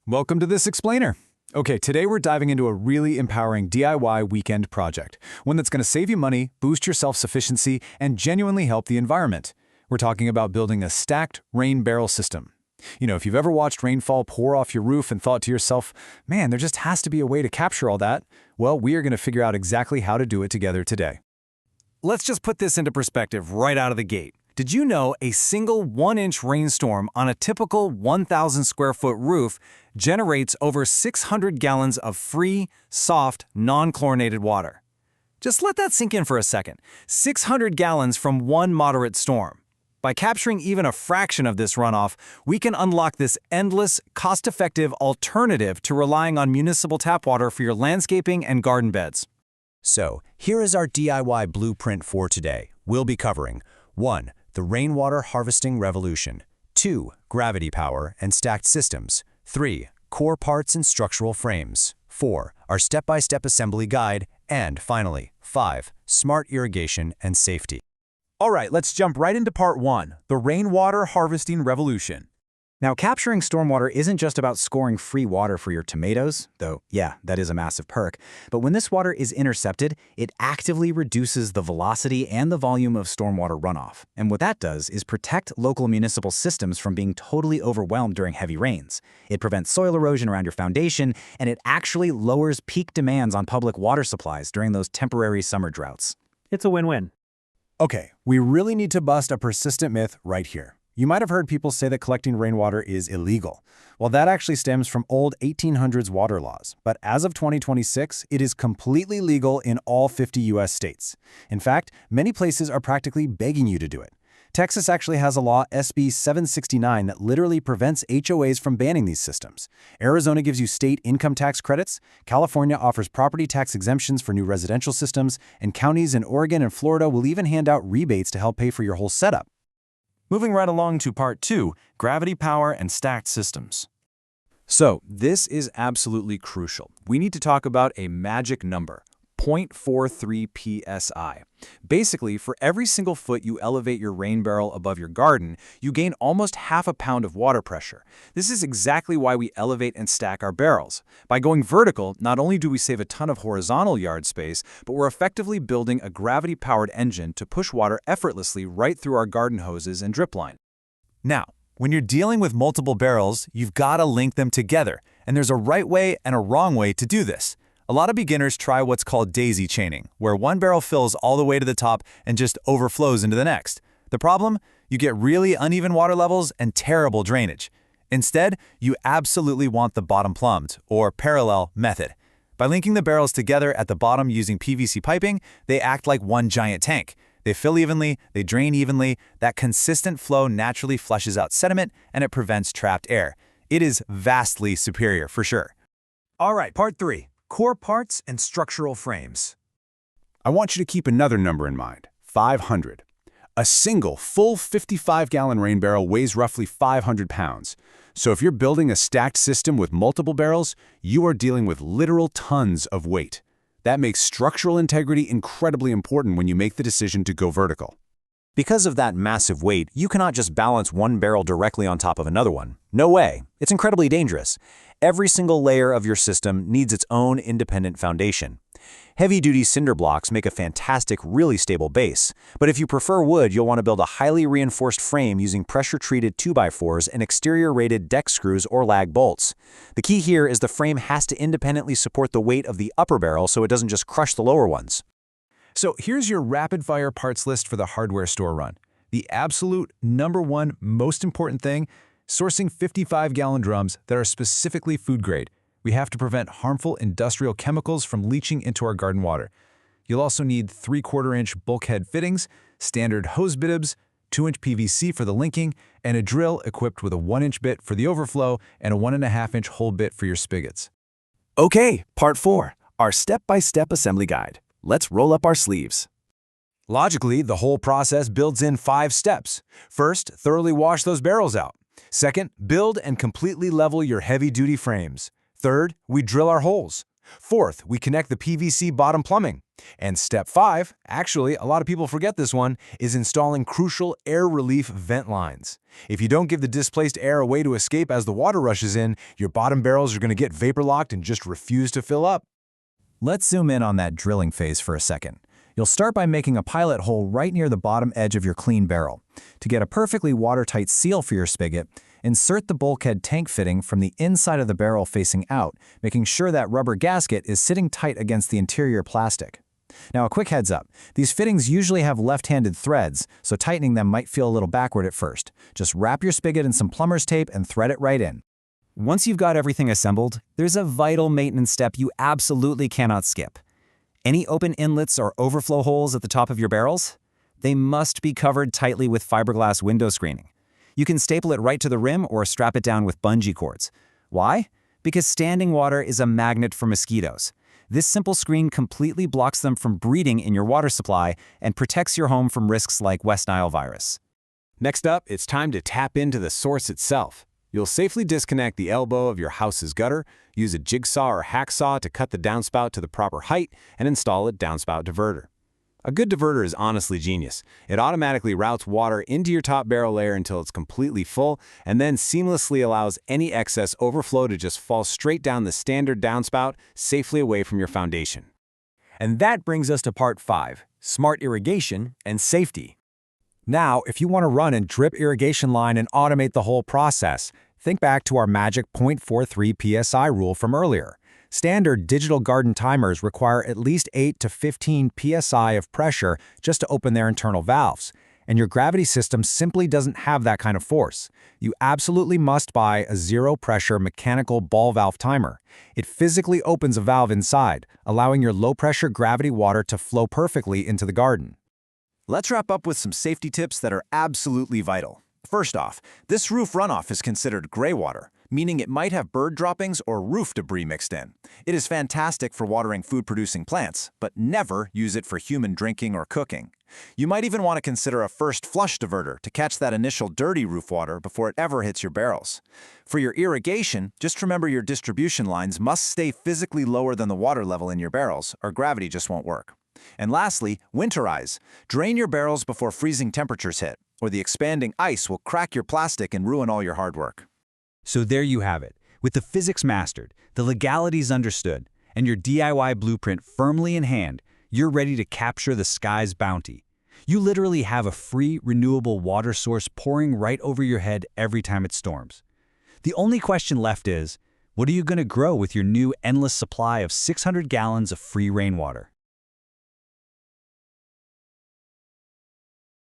Welcome to this explainer. Okay, today we're diving into a really empowering DIY weekend project, one that's going to save you money, boost your self-sufficiency, and genuinely help the environment. We're talking about building a stacked rain barrel system. You know, if you've ever watched rainfall pour off your roof and thought to yourself, man, there just has to be a way to capture all that, well, we are going to figure out exactly how to do it together today. Let's just put this into perspective right out of the gate. Did you know a single 1-inch rainstorm on a typical 1,000 square foot roof generates over 600 gallons of free, soft, non-chlorinated water? Just let that sink in for a second. 600 gallons from one moderate storm. By capturing even a fraction of this runoff, we can unlock this endless, cost-effective alternative to relying on municipal tap water for your landscaping and garden beds. So, here is our DIY blueprint for today. We'll be covering 1. The rainwater harvesting revolution. 2. Gravity power and stacked systems. 3. Core parts and structural frames. 4. Our step-by-step assembly guide. And finally, 5. Smart irrigation and safety. All right, let's jump right into part 1, the rainwater harvesting revolution. Now, capturing stormwater isn't just about scoring free water for your tomatoes, though, yeah, that is a massive perk. But when this water is intercepted, it actively reduces the velocity and the volume of stormwater runoff. And what that does is protect local municipal systems from being totally overwhelmed during heavy rains. It prevents soil erosion around your foundation, and it actually lowers peak demands on public water supplies during those temporary summer droughts. It's a win-win. Okay, we really need to bust a persistent myth right here. You might have heard people say that collecting rainwater is illegal. Well, that actually stems from old 1800s water laws. But as of 2026, it is completely legal in all 50 U.S. states. In fact, many places are practically begging you to do it. Texas actually has a law, SB 769, that literally prevents HOAs from banning these systems. Arizona gives you state income tax credits, California offers property tax exemptions for new residential systems, and counties in Oregon and Florida will even hand out rebates to help pay for your whole setup. Moving right along to part 2, gravity power and stacked systems. So, this is absolutely crucial. We need to talk about a magic number, 0.43 psi. Basically, for every single foot you elevate your rain barrel above your garden, you gain almost half a pound of water pressure. This is exactly why we elevate and stack our barrels. By going vertical, not only do we save a ton of horizontal yard space, but we're effectively building a gravity-powered engine to push water effortlessly right through our garden hoses and drip line. Now, when you're dealing with multiple barrels, you've got to link them together, and there's a right way and a wrong way to do this. A lot of beginners try what's called daisy chaining, where one barrel fills all the way to the top and just overflows into the next. The problem? You get really uneven water levels and terrible drainage. Instead, you absolutely want the bottom-plumbed, or parallel, method. By linking the barrels together at the bottom using PVC piping, they act like one giant tank. They fill evenly, they drain evenly, that consistent flow naturally flushes out sediment, and it prevents trapped air. It is vastly superior, for sure. All right, part 3. Core parts and structural frames. I want you to keep another number in mind, 500. A single full 55-gallon rain barrel weighs roughly 500 pounds. So if you're building a stacked system with multiple barrels, you are dealing with literal tons of weight. That makes structural integrity incredibly important when you make the decision to go vertical. Because of that massive weight, you cannot just balance one barrel directly on top of another one. No way. It's incredibly dangerous. Every single layer of your system needs its own independent foundation. Heavy-duty cinder blocks make a fantastic, really stable base. But if you prefer wood, you'll want to build a highly reinforced frame using pressure-treated 2x4s and exterior-rated deck screws or lag bolts. The key here is the frame has to independently support the weight of the upper barrel so it doesn't just crush the lower ones. So here's your rapid-fire parts list for the hardware store run. The absolute #1 most important thing, sourcing 55-gallon drums that are specifically food grade. We have to prevent harmful industrial chemicals from leaching into our garden water. You'll also need 3/4-inch bulkhead fittings, standard hose bibs, 2-inch PVC for the linking, and a drill equipped with a 1-inch bit for the overflow and a 1.5-inch hole bit for your spigots. Okay, part 4, our step-by-step assembly guide. Let's roll up our sleeves. Logically, the whole process builds in 5 steps. First, thoroughly wash those barrels out. Second, build and completely level your heavy-duty frames. Third, we drill our holes. Fourth, we connect the PVC bottom plumbing. And step 5, actually, a lot of people forget this one, is installing crucial air relief vent lines. If you don't give the displaced air a way to escape as the water rushes in, your bottom barrels are going to get vapor locked and just refuse to fill up. Let's zoom in on that drilling phase for a second. You'll start by making a pilot hole right near the bottom edge of your clean barrel. To get a perfectly watertight seal for your spigot, insert the bulkhead tank fitting from the inside of the barrel facing out, making sure that rubber gasket is sitting tight against the interior plastic. Now, a quick heads up. These fittings usually have left-handed threads, so tightening them might feel a little backward at first. Just wrap your spigot in some plumber's tape and thread it right in. Once you've got everything assembled, there's a vital maintenance step you absolutely cannot skip. Any open inlets or overflow holes at the top of your barrels? They must be covered tightly with fiberglass window screening. You can staple it right to the rim or strap it down with bungee cords. Why? Because standing water is a magnet for mosquitoes. This simple screen completely blocks them from breeding in your water supply and protects your home from risks like West Nile virus. Next up, it's time to tap into the source itself. You'll safely disconnect the elbow of your house's gutter, use a jigsaw or hacksaw to cut the downspout to the proper height, and install a downspout diverter. A good diverter is honestly genius. It automatically routes water into your top barrel layer until it's completely full, and then seamlessly allows any excess overflow to just fall straight down the standard downspout, safely away from your foundation. And that brings us to part 5, smart irrigation and safety. Now, if you want to run a drip irrigation line and automate the whole process, think back to our magic 0.43 psi rule from earlier. Standard digital garden timers require at least 8 to 15 psi of pressure just to open their internal valves, and your gravity system simply doesn't have that kind of force. You absolutely must buy a zero-pressure mechanical ball valve timer. It physically opens a valve inside, allowing your low-pressure gravity water to flow perfectly into the garden. Let's wrap up with some safety tips that are absolutely vital. First off, this roof runoff is considered gray water, meaning it might have bird droppings or roof debris mixed in. It is fantastic for watering food-producing plants, but never use it for human drinking or cooking. You might even want to consider a first flush diverter to catch that initial dirty roof water before it ever hits your barrels. For your irrigation, just remember your distribution lines must stay physically lower than the water level in your barrels, or gravity just won't work. And lastly, winterize. Drain your barrels before freezing temperatures hit, or the expanding ice will crack your plastic and ruin all your hard work. So there you have it. With the physics mastered, the legalities understood, and your DIY blueprint firmly in hand, you're ready to capture the sky's bounty. You literally have a free, renewable water source pouring right over your head every time it storms. The only question left is, what are you going to grow with your new endless supply of 600 gallons of free rainwater?